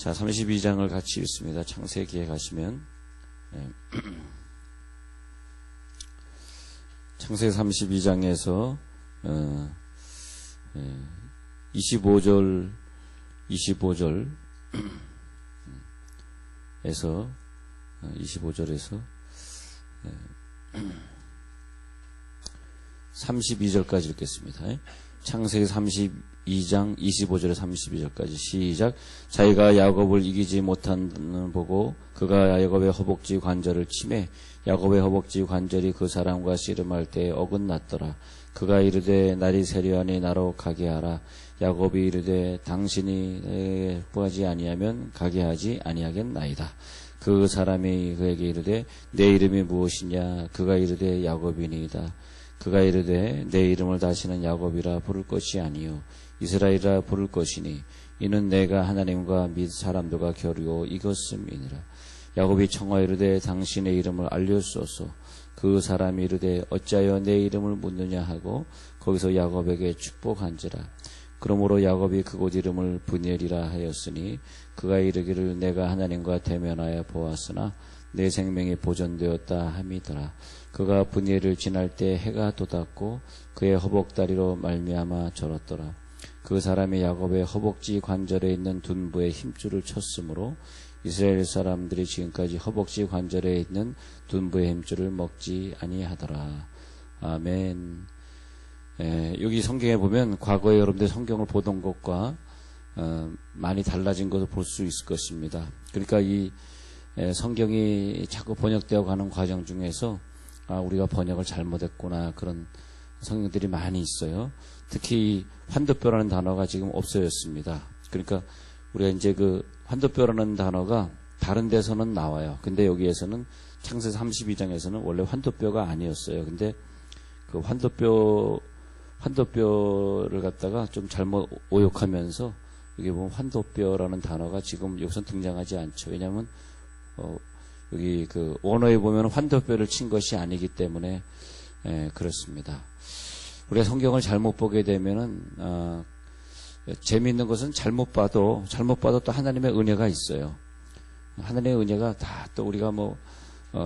자, 32장을 같이 읽습니다. 창세기에 가시면 창세기 32장에서 25절에서 32절까지 읽겠습니다. 창세기 32장 25절에 32절까지 시작. 자기가 야곱을 이기지 못하는 보고 그가 야곱의 허벅지 관절을 치매 야곱의 허벅지 관절이 그 사람과 씨름할 때에 어긋났더라. 그가 이르되 날이 세려하니 나로 가게 하라. 야곱이 이르되 당신이 구하지 아니하면 가게 하지 아니하겠나이다. 그 사람이 그에게 이르되 내 이름이 무엇이냐. 그가 이르되 야곱이니이다. 그가 이르되 내 이름을 다시는 야곱이라 부를 것이 아니요 이스라엘이라 부를 것이니 이는 내가 하나님과 및 사람들과 겨루어 이겼음이니라. 야곱이 청하여 이르되 당신의 이름을 알려주소서. 그 사람이 이르되 어찌하여 내 이름을 묻느냐 하고 거기서 야곱에게 축복한지라. 그러므로 야곱이 그곳 이름을 브니엘이라 하였으니 그가 이르기를 내가 하나님과 대면하여 보았으나 내 생명이 보존되었다 함이더라. 그가 브니엘을 지날 때 해가 돋았고 그의 허벅다리로 말미암아 절었더라. 그 사람이 야곱의 허벅지 관절에 있는 둔부에 힘줄을 쳤으므로 이스라엘 사람들이 지금까지 허벅지 관절에 있는 둔부의 힘줄을 먹지 아니하더라. 아멘. 여기 성경에 보면 과거에 여러분들 성경을 보던 것과 많이 달라진 것을 볼 수 있을 것입니다. 그러니까 이 성경이 자꾸 번역되어 가는 과정 중에서 우리가 번역을 잘못했구나 그런 성경들이 많이 있어요. 특히 환도뼈라는 단어가 지금 없어졌습니다. 그러니까 우리가 이제 그 환도뼈라는 단어가 다른 데서는 나와요. 근데 여기에서는 창세기 32장에서는 원래 환도뼈가 아니었어요. 근데 그 환도뼈를 갖다가 좀 잘못 오역하면서 여기 보면 환도뼈라는 단어가 지금 여기서 등장하지 않죠. 왜냐하면 여기 그 원어에 보면 환도뼈를 친 것이 아니기 때문에 그렇습니다. 우리가 성경을 잘못 보게 되면은 재미있는 것은 잘못 봐도 또 하나님의 은혜가 있어요. 하나님의 은혜가 다 또 우리가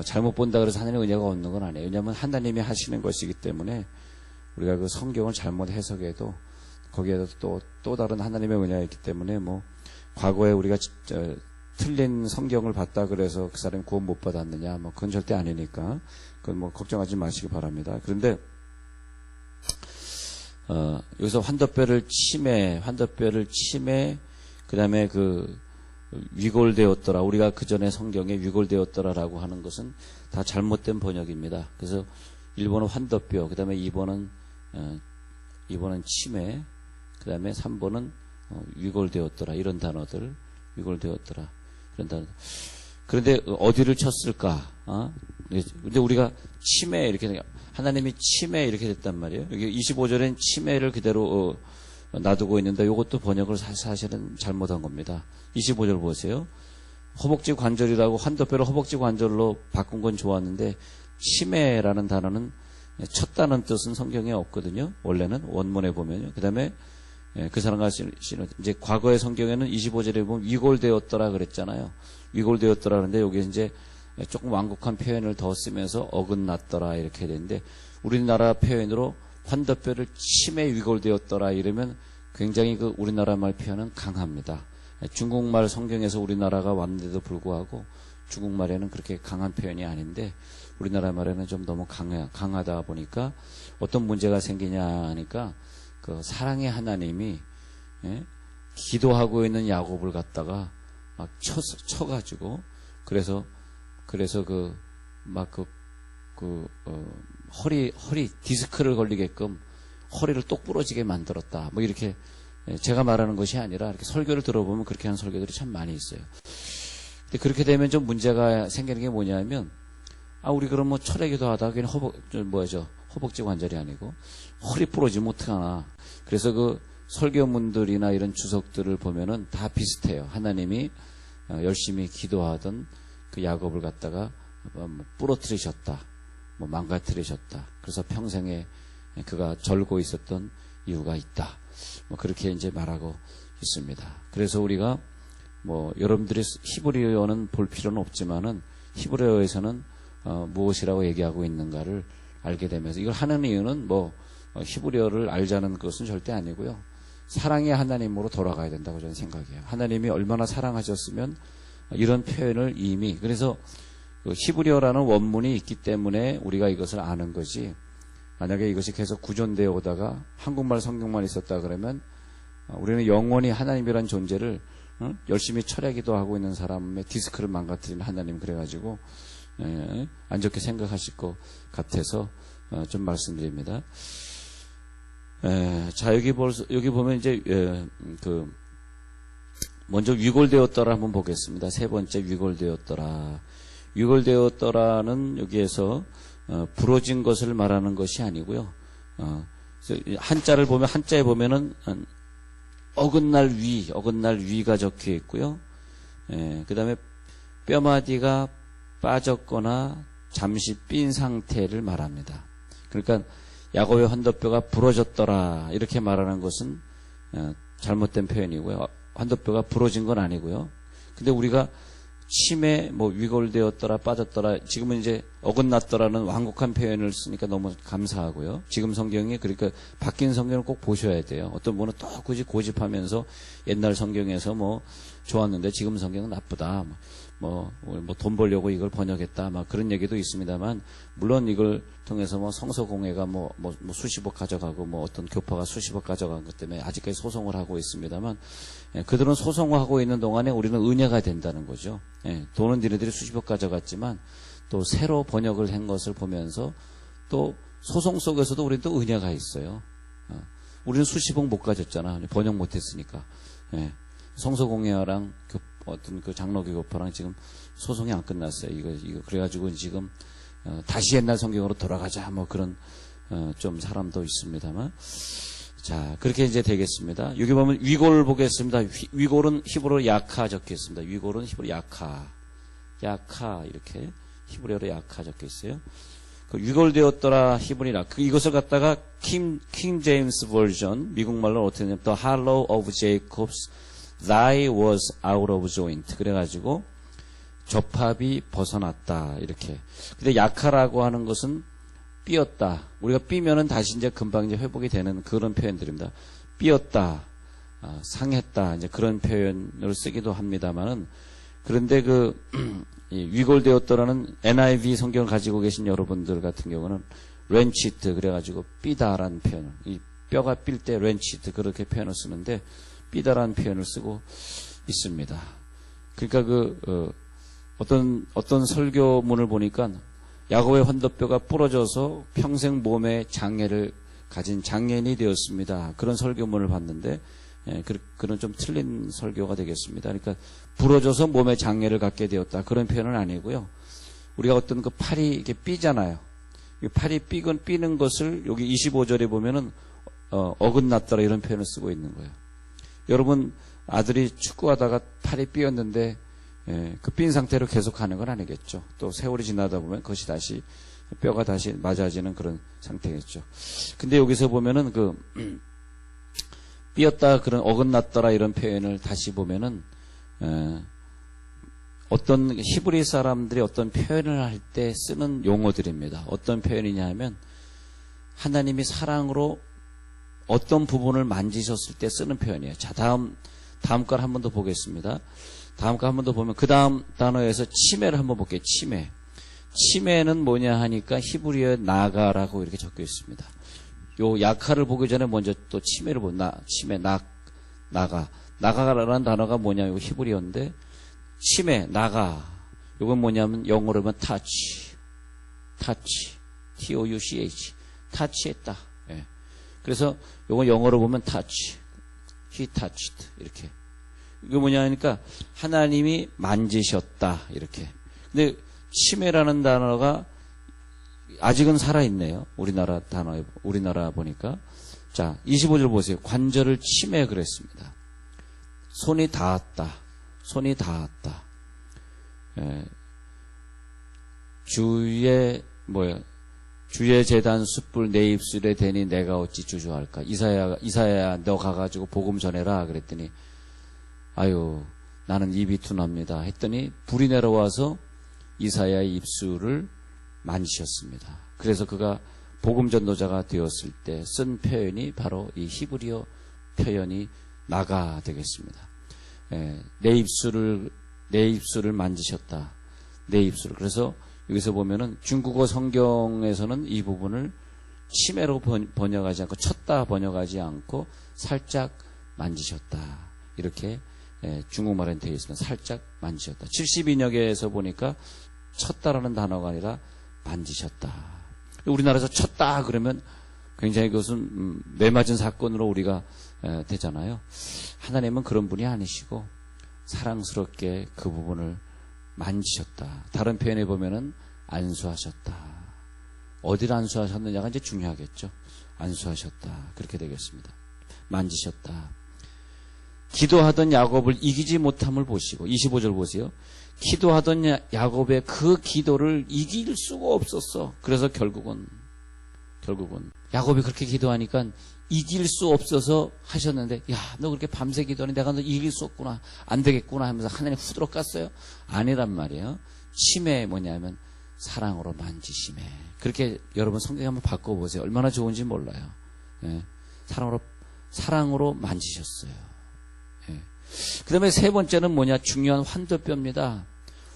잘못 본다 그래서 하나님의 은혜가 없는 건 아니에요. 왜냐하면 하나님이 하시는 것이기 때문에 우리가 그 성경을 잘못 해석해도 거기에도 또 다른 하나님의 은혜가 있기 때문에 과거에 우리가 틀린 성경을 봤다 그래서 그 사람이 구원 못 받았느냐 그건 절대 아니니까 그건 걱정하지 마시기 바랍니다. 그런데 여기서 환도뼈를 치매 그다음에 그 위골되었더라. 우리가 그 전에 성경에 위골되었더라라고 하는 것은 다 잘못된 번역입니다. 그래서 1번은 환도뼈, 그다음에 2번은 치매, 그다음에 3번은 위골되었더라. 이런 단어들 위골되었더라. 이런 단어. 그런데 어디를 쳤을까? 근데 우리가 치매 이렇게 하나님이 치매 이렇게 됐단 말이에요. 여기 25절엔 치매를 그대로 놔두고 있는데 이것도 번역을 사실은 잘못한 겁니다. 25절 보세요. 허벅지 관절이라고 환도뼈를 허벅지 관절로 바꾼 건 좋았는데 치매라는 단어는 쳤다는 뜻은 성경에 없거든요. 원래는 원문에 보면요. 그다음에 그 사람과 이제 과거의 성경에는 25절에 보면 위골되었더라 그랬잖아요. 위골되었더라 그런데 여기 이제 조금 완곡한 표현을 더 쓰면서 어긋났더라 이렇게 되는데 우리나라 표현으로 환도뼈를 치매 위골되었더라 이러면 굉장히 그 우리나라 말 표현은 강합니다. 중국말 성경에서 우리나라가 왔는데도 불구하고 중국말에는 그렇게 강한 표현이 아닌데 우리나라 말에는 좀 너무 강하다 보니까 어떤 문제가 생기냐 하니까 그 사랑의 하나님이 기도하고 있는 야곱을 갖다가 막 쳐가지고 그래서 허리 디스크를 걸리게끔 허리를 똑 부러지게 만들었다. 이렇게 제가 말하는 것이 아니라 이렇게 설교를 들어보면 그렇게 하는 설교들이 참 많이 있어요. 근데 그렇게 되면 좀 문제가 생기는 게 뭐냐면 우리 그럼 철회 기도하다 그냥 허벅지 관절이 아니고 허리 부러지면 어떡하나. 그래서 그 설교문들이나 이런 주석들을 보면은 다 비슷해요. 하나님이 열심히 기도하던 그 야곱을 갖다가 부러뜨리셨다. 망가뜨리셨다. 그래서 평생에 그가 절고 있었던 이유가 있다. 그렇게 이제 말하고 있습니다. 그래서 우리가 뭐 여러분들이 히브리어는 볼 필요는 없지만은 히브리어에서는 무엇이라고 얘기하고 있는가를 알게 되면서 이걸 하는 이유는 뭐 히브리어를 알자는 것은 절대 아니고요. 사랑의 하나님으로 돌아가야 된다고 저는 생각해요. 하나님이 얼마나 사랑하셨으면 이런 표현을 이미 그래서 히브리어라는 원문이 있기 때문에 우리가 이것을 아는 거지. 만약에 이것이 계속 구존되어 오다가 한국말 성경만 있었다 그러면 우리는 영원히 하나님이란 존재를 열심히 철야기도 하고 있는 사람의 디스크를 망가뜨리는 하나님 그래가지고 안 좋게 생각하실 것 같아서 좀 말씀드립니다. 자 여기 보면 이제 먼저 위골되었더라 한번 보겠습니다. 세 번째 위골되었더라. 위골되었더라는 여기에서 부러진 것을 말하는 것이 아니고요. 한자를 보면 한자에 보면은 어긋날 위가 적혀 있고요. 그 다음에 뼈마디가 빠졌거나 잠시 삔 상태를 말합니다. 그러니까 야곱의 환도뼈가 부러졌더라 이렇게 말하는 것은 잘못된 표현이고요. 환도뼈가 부러진 건 아니고요. 근데 우리가 침에 뭐 위골되었더라 빠졌더라 지금은 이제 어긋났더라는 완곡한 표현을 쓰니까 너무 감사하고요. 지금 성경이 그러니까 바뀐 성경을 꼭 보셔야 돼요. 어떤 분은 또 굳이 고집하면서 옛날 성경에서 뭐 좋았는데 지금 성경은 나쁘다. 뭐 돈 벌려고 이걸 번역했다. 막 그런 얘기도 있습니다만 물론 이걸 통해서 뭐 성서공회가 뭐 수십억 가져가고 뭐 어떤 교파가 수십억 가져간 것 때문에 아직까지 소송을 하고 있습니다만 그들은 소송을 하고 있는 동안에 우리는 은혜가 된다는 거죠. 돈은 니네들이 수십억 가져갔지만 또 새로 번역을 한 것을 보면서 또 소송 속에서도 우리는 또 은혜가 있어요. 우리는 수십억 못 가졌잖아. 번역 못했으니까. 성서공회랑 어떤 그 장로교 교파랑 지금 소송이 안 끝났어요. 이거 그래가지고 지금 다시 옛날 성경으로 돌아가자 뭐 그런 좀 사람도 있습니다만 자 그렇게 이제 되겠습니다. 여기 보면 위골 보겠습니다. 위골은 히브리어로 야카 적혀 있습니다. 위골은 히브리어 야카 이렇게 히브리어로 야카 적혀 있어요. 그 위골되었더라 히브리라 이것을 갖다가 킹 제임스 버전 미국말로 어떻게 되냐면 The Hollow of Jacob's Thy was out of joint. 그래가지고 접합이 벗어났다 이렇게. 근데 약하라고 하는 것은 삐었다. 우리가 삐면은 다시 이제 금방 이제 회복이 되는 그런 표현들입니다. 삐었다, 상했다 이제 그런 표현을 쓰기도 합니다만은 그런데 위골되었더라는 NIV 성경을 가지고 계신 여러분들 같은 경우는 렌치트 그래가지고 삐다라는 표현. 이 뼈가 삘 때 렌치트 그렇게 표현을 쓰는데. 삐다라는 표현을 쓰고 있습니다. 그러니까 어떤 설교문을 보니까 야곱의 환도뼈가 부러져서 평생 몸에 장애를 가진 장애인이 되었습니다. 그런 설교문을 봤는데 그런 좀 틀린 설교가 되겠습니다. 그러니까 부러져서 몸에 장애를 갖게 되었다. 그런 표현은 아니고요. 우리가 어떤 그 팔이 이렇게 삐잖아요. 팔이 삐는 것을 여기 25절에 보면은 어긋났더라 이런 표현을 쓰고 있는 거예요. 여러분 아들이 축구하다가 팔이 삐었는데 그 삔 상태로 계속 가는 건 아니겠죠. 또 세월이 지나다 보면 그것이 다시 뼈가 다시 맞아지는 그런 상태겠죠. 근데 여기서 보면은 삐었다 그런 어긋났더라 이런 표현을 다시 보면은 어떤 히브리 사람들이 어떤 표현을 할 때 쓰는 용어들입니다. 어떤 표현이냐 하면 하나님이 사랑으로 어떤 부분을 만지셨을 때 쓰는 표현이에요. 자, 다음 걸 한 번 더 보겠습니다. 다음 거 한 번 더 보면 그 다음 단어에서 치매를 한번 볼게요. 치매는 뭐냐 하니까 히브리어에 나가라고 이렇게 적혀 있습니다. 요 약하를 보기 전에 먼저 또 치매를 나가라는 단어가 뭐냐 요 히브리어인데 치매 나가 요건 뭐냐면 영어로 하면 touch T-O-U-C-H touch했다. 그래서 요거 영어로 보면 touch, he touched 이렇게. 이거 뭐냐 하니까 하나님이 만지셨다 이렇게. 근데 치매라는 단어가 아직은 살아있네요. 우리나라 보니까. 자, 25절 보세요. 관절을 치매 그랬습니다. 손이 닿았다. 주의 제단 숯불 내 입술에 대니 내가 어찌 주저할까. 이사야 너 가가지고 복음 전해라 그랬더니 아유 나는 입이 둔합니다 했더니 불이 내려와서 이사야의 입술을 만지셨습니다. 그래서 그가 복음 전도자가 되었을 때 쓴 표현이 바로 이 히브리어 표현이 나가 되겠습니다. 내 입술을 만지셨다. 내 입술을. 그래서 여기서 보면은 중국어 성경에서는 이 부분을 치매로 번역하지 않고 쳤다 번역하지 않고 살짝 만지셨다. 이렇게 중국말엔 되어 있습니다. 살짝 만지셨다. 72역에서 보니까 쳤다라는 단어가 아니라 만지셨다. 우리나라에서 쳤다 그러면 굉장히 그것은 매맞은 사건으로 우리가 되잖아요. 하나님은 그런 분이 아니시고 사랑스럽게 그 부분을 만지셨다. 다른 표현에 보면은 안수하셨다. 어디를 안수하셨느냐가 이제 중요하겠죠. 안수하셨다. 그렇게 되겠습니다. 만지셨다. 기도하던 야곱을 이기지 못함을 보시고 25절 보세요. 기도하던 야곱의 그 기도를 이길 수가 없었어. 그래서 결국은 야곱이 그렇게 기도하니까 이길 수 없어서 하셨는데, 야, 너 그렇게 밤새 기도하니 내가 너 이길 수 없구나, 안 되겠구나 하면서 하나님 후드러 깠어요? 아니란 말이에요. 침에 뭐냐면 사랑으로 만지심에. 그렇게 여러분 성경 한번 바꿔보세요. 얼마나 좋은지 몰라요. 예. 사랑으로 만지셨어요. 예. 그 다음에 세 번째는 뭐냐? 중요한 환도뼈입니다.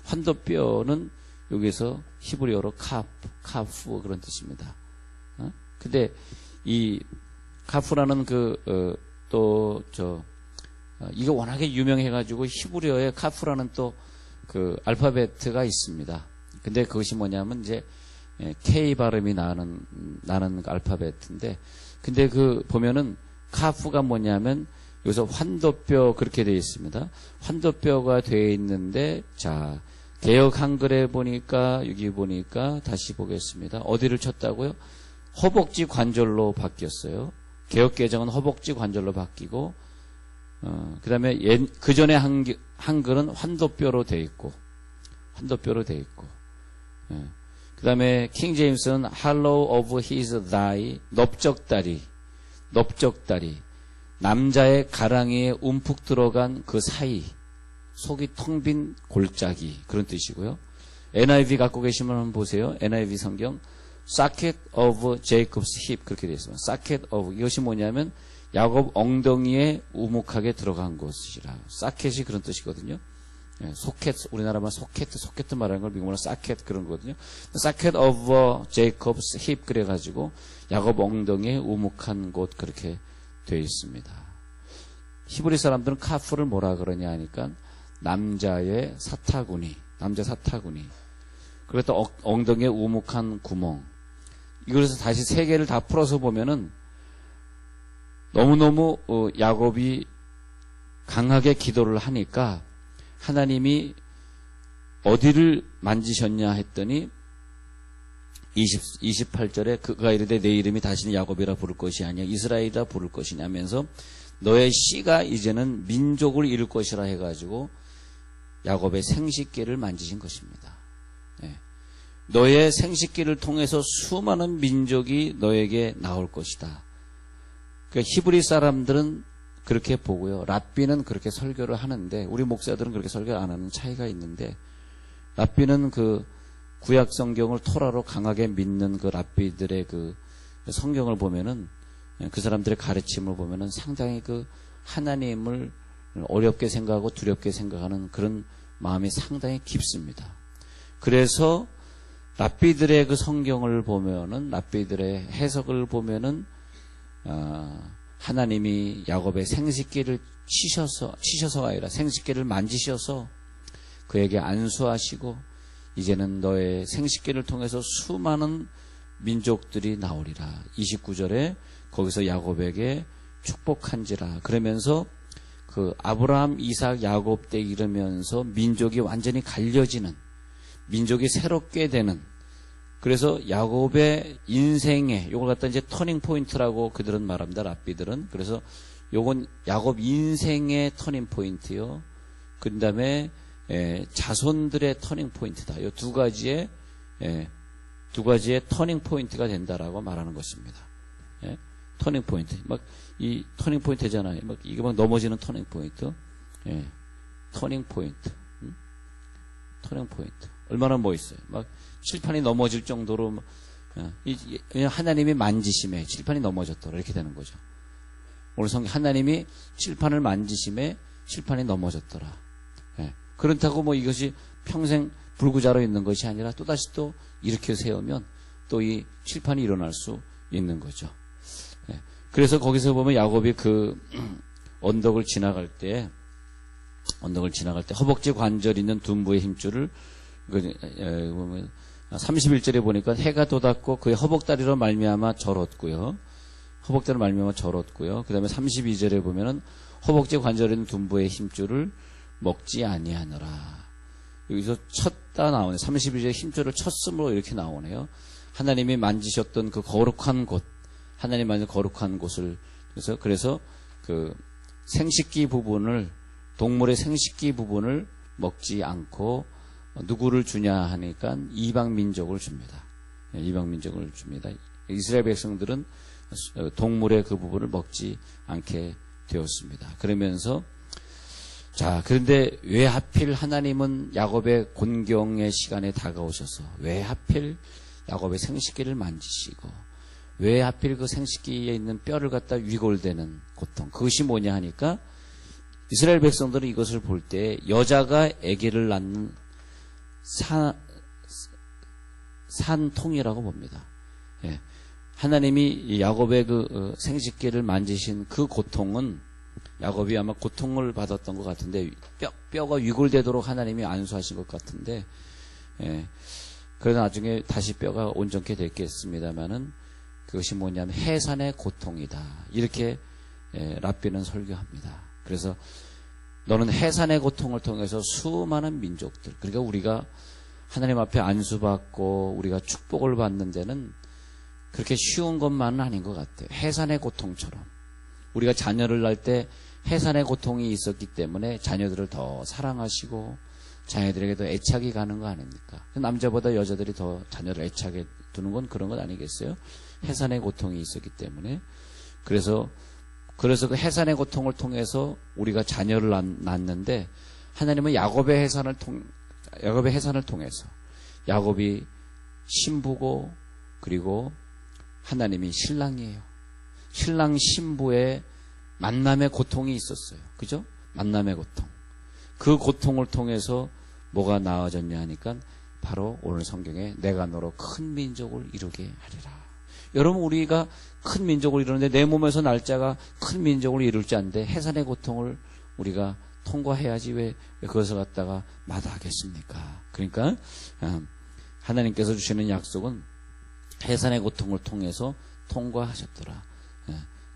환도뼈는 여기서 히브리어로 카프 그런 뜻입니다. 근데 이 카프라는 이거 워낙에 유명해가지고 히브리어에 카프라는 또 그 알파벳가 있습니다. 근데 그것이 뭐냐면 이제 K 발음이 나는 알파벳인데, 근데 보면은 카프가 뭐냐면 여기서 환도뼈 그렇게 되어 있습니다. 환도뼈가 되어 있는데, 자, 개역 한글에 보니까, 여기 보니까 다시 보겠습니다. 어디를 쳤다고요? 허벅지 관절로 바뀌었어요. 개역 개정은 허벅지 관절로 바뀌고, 그 다음에 그 전에 한글은 환도뼈로 되어 있고, 그 다음에 킹 제임스는 hollow of his thigh, 넓적다리, 남자의 가랑이에 움푹 들어간 그 사이, 속이 텅 빈 골짜기, 그런 뜻이고요. NIV 갖고 계시면 한번 보세요. NIV 성경 socket of Jacob's hip 그렇게 되어 있습니다. socket of, 이것이 뭐냐면 야곱 엉덩이에 우묵하게 들어간 곳이라. socket이 그런 뜻이거든요. 소켓, 우리나라 말 소켓 말하는 걸 미국말로 socket 그런 거거든요. socket of Jacob's hip 그래가지고 야곱 엉덩이에 우묵한 곳 그렇게 되어 있습니다. 히브리 사람들은 카프를 뭐라 그러냐 하니까 남자 사타구니. 그리고 또 엉덩이에 우묵한 구멍. 이거에서 다시 세 개를 다 풀어서 보면은 너무너무 야곱이 강하게 기도를 하니까 하나님이 어디를 만지셨냐 했더니 28절에 그가 이르되 내 이름이 다시는 야곱이라 부를 것이 아니야 이스라엘이라 부를 것이냐 하면서 너의 씨가 이제는 민족을 이룰 것이라 해가지고 야곱의 생식기를 만지신 것입니다. 네. 너의 생식기를 통해서 수많은 민족이 너에게 나올 것이다. 그러니까 히브리 사람들은 그렇게 보고요. 랍비는 그렇게 설교를 하는데 우리 목사들은 그렇게 설교를 안 하는 차이가 있는데, 랍비는 그 구약 성경을 토라로 강하게 믿는 그 랍비들의 그 성경을 보면은, 그 사람들의 가르침을 보면은 상당히 그 하나님을 어렵게 생각하고 두렵게 생각하는 그런 마음이 상당히 깊습니다. 그래서 랍비들의 그 성경을 보면은, 랍비들의 해석을 보면은 하나님이 야곱의 생식기를 치셔서가 아니라 생식기를 만지셔서 그에게 안수하시고 이제는 너의 생식기를 통해서 수많은 민족들이 나오리라. 29절에 거기서 야곱에게 축복한지라. 그러면서 그 아브라함, 이삭, 야곱 때 이르면서 민족이 완전히 갈려지는, 민족이 새롭게 되는, 그래서 야곱의 인생에 요걸 갖다 이제 터닝 포인트라고 그들은 말합니다. 랍비들은. 그래서 요건 야곱 인생의 터닝 포인트요. 그다음에 자손들의 터닝 포인트다. 요 두 가지의 터닝 포인트가 된다라고 말하는 것입니다. 예? 터닝 포인트. 막 이 터닝 포인트잖아요. 막 이게 막 넘어지는 터닝 포인트. 예. 터닝 포인트. 터닝 포인트. 얼마나 멋있어요. 막 칠판이 넘어질 정도로 하나님이 만지심에 칠판이 넘어졌더라 이렇게 되는 거죠. 오늘 성경 하나님이 칠판을 만지심에 칠판이 넘어졌더라. 예. 그렇다고 뭐 이것이 평생 불구자로 있는 것이 아니라 또다시 또 이렇게 세우면 또 이 칠판이 일어날 수 있는 거죠. 예. 그래서 거기서 보면 야곱이 그 언덕을 지나갈 때 허벅지 관절 있는 둔부의 힘줄을 보면 31절에 보니까 해가 돋았고 그의 허벅다리로 말미암아 절었고요. 허벅다리로 말미암아 절었고요. 그 다음에 32절에 보면은 허벅지 관절에 있는 둔부의 힘줄을 먹지 아니하느라. 여기서 쳤다 나오네. 32절에 힘줄을 쳤음으로 이렇게 나오네요. 하나님이 만지셨던 그 거룩한 곳, 하나님 만진 거룩한 곳을 그래서 그 생식기 부분을 동물의 생식기 부분을 먹지 않고 누구를 주냐 하니까 이방 민족을 줍니다. 이방 민족을 줍니다. 이스라엘 백성들은 동물의 그 부분을 먹지 않게 되었습니다. 그러면서 자, 그런데 왜 하필 하나님은 야곱의 곤경의 시간에 다가오셔서 왜 하필 야곱의 생식기를 만지시고 왜 하필 그 생식기에 있는 뼈를 갖다 위골대는 고통, 그것이 뭐냐 하니까 이스라엘 백성들은 이것을 볼 때 여자가 아기를 낳는 산통이라고 봅니다. 예. 하나님이 야곱의 그 생식기를 만지신 그 고통은 야곱이 아마 고통을 받았던 것 같은데 뼈가 위골되도록 하나님이 안수하신 것 같은데 예. 그러다 나중에 다시 뼈가 온전케 됐겠습니다만은 그것이 뭐냐면 해산의 고통이다. 이렇게 랍비는 설교합니다. 그래서 너는 해산의 고통을 통해서 수많은 민족들, 그러니까 우리가 하나님 앞에 안수받고 우리가 축복을 받는 데는 그렇게 쉬운 것만은 아닌 것 같아요. 해산의 고통처럼 우리가 자녀를 낳을 때 해산의 고통이 있었기 때문에 자녀들을 더 사랑하시고 자녀들에게 더 애착이 가는 거 아닙니까? 남자보다 여자들이 더 자녀를 애착해 두는 건 그런 것 아니겠어요? 해산의 고통이 있었기 때문에 그래서 그 해산의 고통을 통해서 우리가 자녀를 낳는데 하나님은 야곱의 해산을 통해서 야곱이 신부고 그리고 하나님이 신랑이에요. 신랑 신부의 만남의 고통이 있었어요. 그죠? 만남의 고통. 그 고통을 통해서 뭐가 나아졌냐 하니까 바로 오늘 성경에 내가 너로 큰 민족을 이루게 하리라. 여러분 우리가 큰 민족을 이루는데 내 몸에서 날짜가 큰 민족을 이룰 자인데 해산의 고통을 우리가 통과해야지 왜 그것을 갖다가 마다하겠습니까? 그러니까 하나님께서 주시는 약속은 해산의 고통을 통해서 통과하셨더라.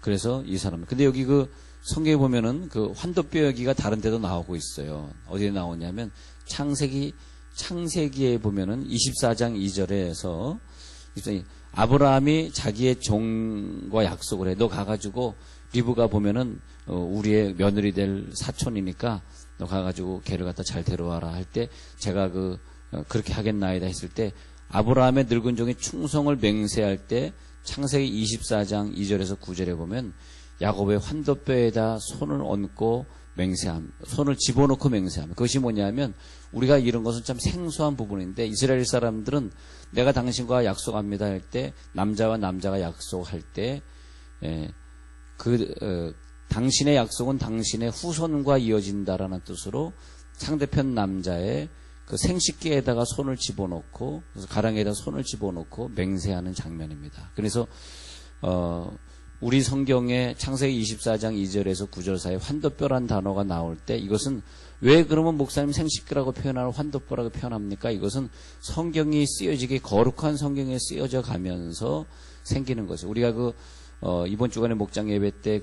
그래서 이 사람 근데 여기 그 성경에 보면은 그 환도뼈 여기가 다른 데도 나오고 있어요. 어디에 나오냐면 창세기에 보면은 24장 2절에서 아브라함이 자기의 종과 약속을 해. 너 가가지고 리브가 보면은 우리의 며느리 될 사촌이니까 너 가가지고 걔를 갖다 잘 데려와라 할 때 제가 그렇게 하겠나이다 했을 때 아브라함의 늙은 종이 충성을 맹세할 때 창세기 24장 2절에서 9절에 보면 야곱의 환도뼈에다 손을 얹고 맹세함, 손을 집어넣고 맹세함. 그것이 뭐냐면 우리가 이런 것은 참 생소한 부분인데 이스라엘 사람들은 내가 당신과 약속합니다 할 때 남자와 남자가 약속할 때 당신의 약속은 당신의 후손과 이어진다라는 뜻으로 상대편 남자의 그 생식기에다가 손을 집어넣고 그래서 가랑이에다 손을 집어넣고 맹세하는 장면입니다. 그래서 우리 성경에 창세기 24장 2절에서 9절 사이에 환도뼈란 단어가 나올 때 이것은 왜 그러면 목사님 생식기라고 표현하고 환도뼈라고 표현합니까? 이것은 성경이 쓰여지게 거룩한 성경에 쓰여져 가면서 생기는 거죠. 우리가 이번 주간에 목장 예배 때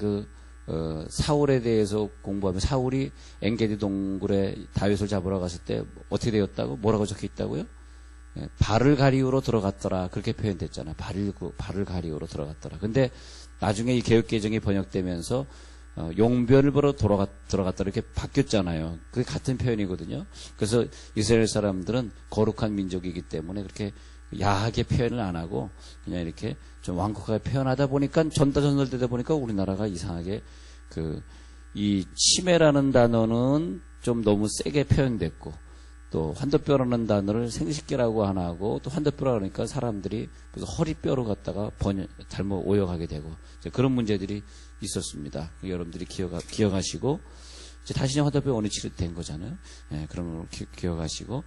사울에 대해서 공부하면 사울이 엔게디 동굴에 다윗을 잡으러 갔을 때 어떻게 되었다고? 뭐라고 적혀 있다고요? 발을 가리우러 들어갔더라. 그렇게 표현됐잖아요. 발을 가리우러 들어갔더라. 근데 나중에 이 개역개정이 번역되면서 용변을 보러 들어갔다 이렇게 바뀌었잖아요. 그게 같은 표현이거든요. 그래서 이스라엘 사람들은 거룩한 민족이기 때문에 그렇게 야하게 표현을 안 하고 그냥 이렇게 좀 완곡하게 표현하다 보니까 전달되다 보니까 우리나라가 이상하게 이 치매라는 단어는 좀 너무 세게 표현됐고, 또 환도뼈라는 단어를 생식계라고 하나 하고, 또 환도뼈라 그러니까 사람들이 그래서 허리뼈로 갖다가 잘못 오역하게 되고, 이제 그런 문제들이 있었습니다. 여러분들이 기억하시고, 이제 다시는 환도뼈 원위치로 된 거잖아요. 예, 그런 걸 기억하시고,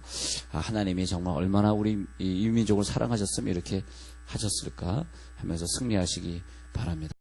아, 하나님이 정말 얼마나 우리 이 민족을 사랑하셨으면 이렇게 하셨을까 하면서 승리하시기 바랍니다.